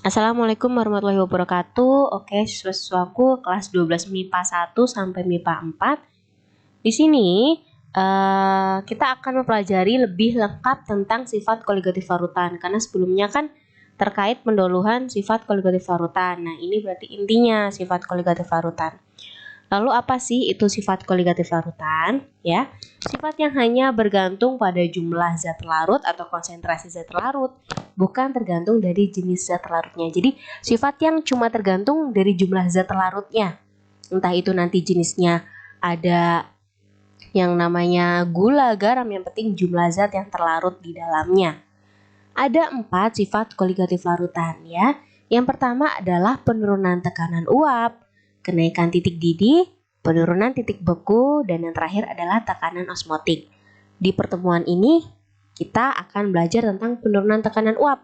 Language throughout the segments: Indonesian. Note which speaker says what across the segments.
Speaker 1: Assalamualaikum warahmatullahi wabarakatuh. Oke, siswa-siswaku kelas 12 MIPA 1 sampai MIPA 4. Di sini kita akan mempelajari lebih lengkap tentang sifat koligatif parutan karena sebelumnya kan terkait pendahuluan sifat koligatif parutan. Nah, ini berarti intinya sifat koligatif parutan. Lalu apa sih itu sifat koligatif larutan? Ya, sifat yang hanya bergantung pada jumlah zat larut atau konsentrasi zat larut, bukan tergantung dari jenis zat larutnya. Jadi, sifat yang cuma tergantung dari jumlah zat larutnya. Entah itu nanti jenisnya ada yang namanya gula, garam, yang penting jumlah zat yang terlarut di dalamnya. Ada 4 sifat koligatif larutan ya. Yang pertama adalah penurunan tekanan uap, kenaikan titik didih, penurunan titik beku, dan yang terakhir adalah tekanan osmotik. Di pertemuan ini kita akan belajar tentang penurunan tekanan uap.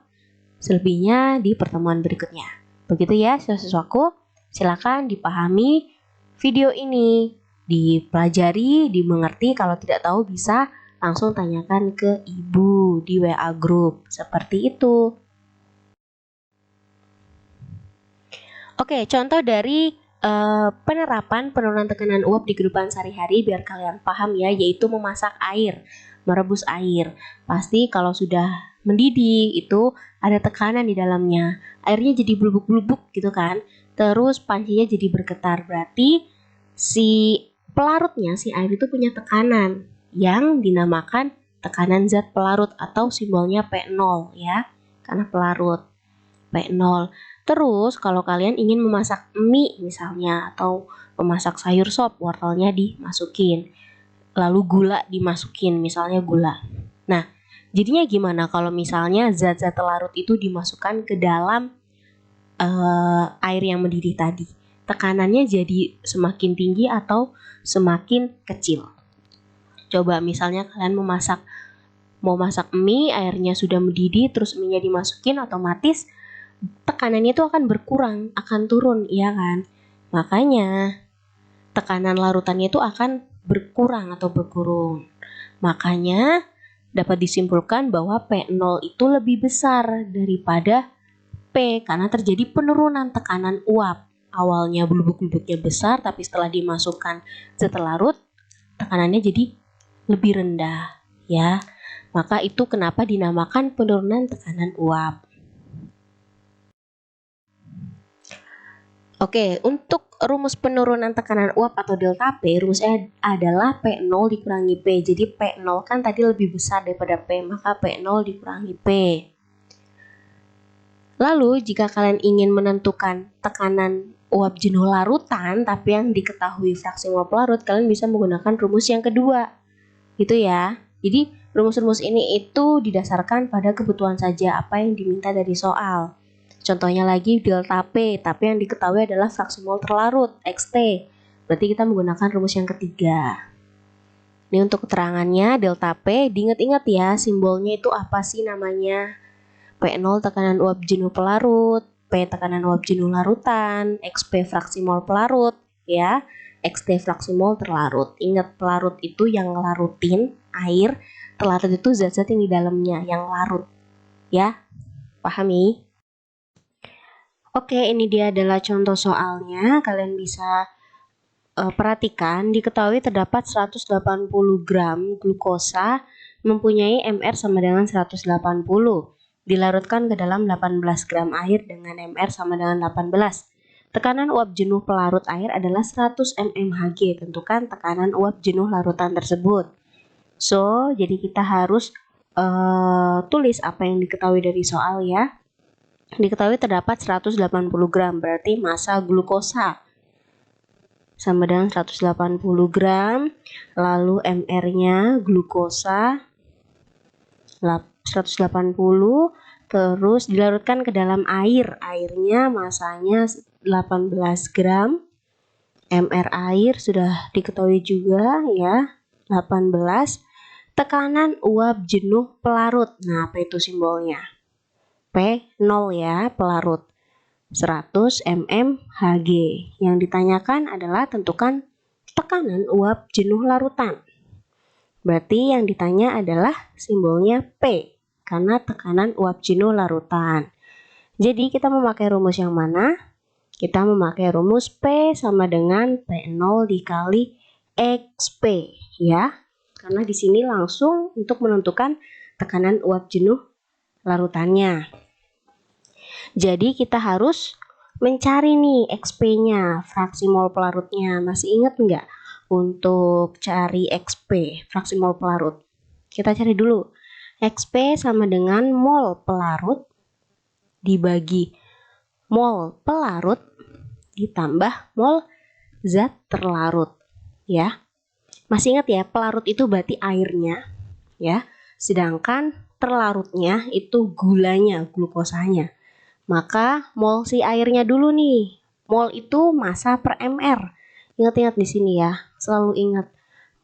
Speaker 1: Selebihnya di pertemuan berikutnya. Begitu ya siswa-siswaku, silakan dipahami video ini, dipelajari, dimengerti. Kalau tidak tahu bisa langsung tanyakan ke ibu di WA group. Seperti itu. Oke, contoh dari penerapan penurunan tekanan uap di kehidupan sehari-hari biar kalian paham ya, yaitu memasak air, merebus air. Pasti kalau sudah mendidih itu ada tekanan di dalamnya. Airnya jadi blubuk-blubuk gitu kan. Terus pancinya jadi bergetar. Berarti si pelarutnya, si air itu punya tekanan yang dinamakan tekanan zat pelarut atau simbolnya P0 ya. Karena pelarut P0. Terus kalau kalian ingin memasak mie misalnya atau memasak sayur sop, wortelnya dimasukin. Lalu gula dimasukin, misalnya gula. Nah, jadinya gimana kalau misalnya zat-zat larut itu dimasukkan ke dalam air yang mendidih tadi? Tekanannya jadi semakin tinggi atau semakin kecil? Coba misalnya kalian mau masak mie, airnya sudah mendidih, terus mie-nya dimasukin, otomatis tekanannya itu akan berkurang, akan turun, iya kan? Makanya tekanan larutannya itu akan berkurang atau berkurang. Makanya dapat disimpulkan bahwa P0 itu lebih besar daripada P karena terjadi penurunan tekanan uap. Awalnya blubuk-blubuknya besar, tapi setelah dimasukkan zat larut, tekanannya jadi lebih rendah, ya. Maka itu kenapa dinamakan penurunan tekanan uap. Oke, untuk rumus penurunan tekanan uap atau delta P, rumusnya adalah P0 dikurangi P. Jadi P0 kan tadi lebih besar daripada P, maka P0 dikurangi P. Lalu, jika kalian ingin menentukan tekanan uap jenuh larutan, tapi yang diketahui fraksi uap larut, kalian bisa menggunakan rumus yang kedua. Gitu ya. Jadi, rumus-rumus ini itu didasarkan pada kebutuhan saja apa yang diminta dari soal. Contohnya lagi delta P, tapi yang diketahui adalah fraksi mol terlarut, XT. Berarti kita menggunakan rumus yang ketiga. Ini untuk keterangannya, delta P, diingat-ingat ya, simbolnya itu apa sih namanya? P0 tekanan uap jenuh pelarut, P tekanan uap jenuh larutan, XP fraksi mol pelarut, ya. XT fraksi mol terlarut. Ingat, pelarut itu yang ngelarutin air, terlarut itu zat-zat yang di dalamnya, yang larut. Ya, pahami? Oke, ini dia adalah contoh soalnya. Kalian bisa perhatikan, diketahui terdapat 180 gram glukosa mempunyai MR sama dengan 180. Dilarutkan ke dalam 18 gram air dengan MR sama dengan 18. Tekanan uap jenuh pelarut air adalah 100 mmHg. Tentukan tekanan uap jenuh larutan tersebut. So, jadi kita harus tulis apa yang diketahui dari soal ya. Diketahui terdapat 180 gram, berarti massa glukosa sama dengan 180 gram, lalu MR-nya glukosa 180, terus dilarutkan ke dalam air, airnya massanya 18 gram, MR air sudah diketahui juga ya, 18, tekanan uap jenuh pelarut, nah apa itu simbolnya? P0 ya, pelarut 100 mmHg. Yang ditanyakan adalah tentukan tekanan uap jenuh larutan. Berarti yang ditanya adalah simbolnya P karena tekanan uap jenuh larutan. Jadi kita memakai rumus yang mana? Kita memakai rumus P sama dengan P0 dikali XP ya. Karena di sini langsung untuk menentukan tekanan uap jenuh larutannya. Jadi kita harus mencari nih XP-nya, fraksi mol pelarutnya. Masih ingat nggak untuk cari XP, fraksi mol pelarut? Kita cari dulu. XP sama dengan mol pelarut dibagi mol pelarut ditambah mol zat terlarut ya. Masih ingat ya, pelarut itu berarti airnya ya. Sedangkan terlarutnya itu gulanya, glukosanya. Maka mol si airnya dulu nih. Mol itu massa per mr. Ingat-ingat di sini ya, selalu ingat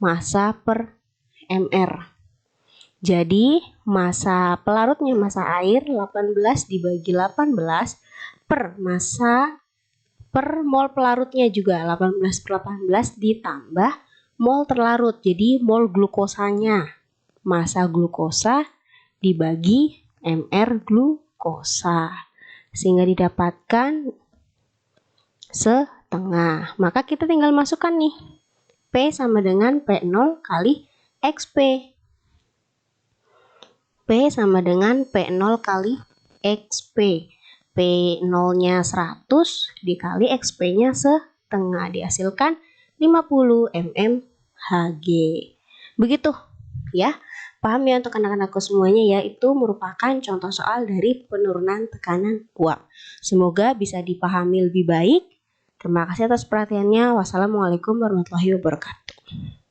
Speaker 1: massa per mr. Jadi massa pelarutnya, massa air 18 dibagi 18 per massa per mol pelarutnya juga 18 per 18 ditambah mol terlarut. Jadi mol glukosanya, massa glukosa dibagi mr glukosa. Sehingga didapatkan setengah. Maka kita tinggal masukkan nih. P sama dengan P0 kali XP. P sama dengan P0 kali XP. P0-nya 100 dikali XP-nya setengah. Dihasilkan 50 mmHg. Begitu ya. Paham ya untuk anak-anakku semuanya ya. Itu merupakan contoh soal dari penurunan tekanan uap. Semoga bisa dipahami lebih baik. Terima kasih atas perhatiannya. Wassalamualaikum warahmatullahi wabarakatuh.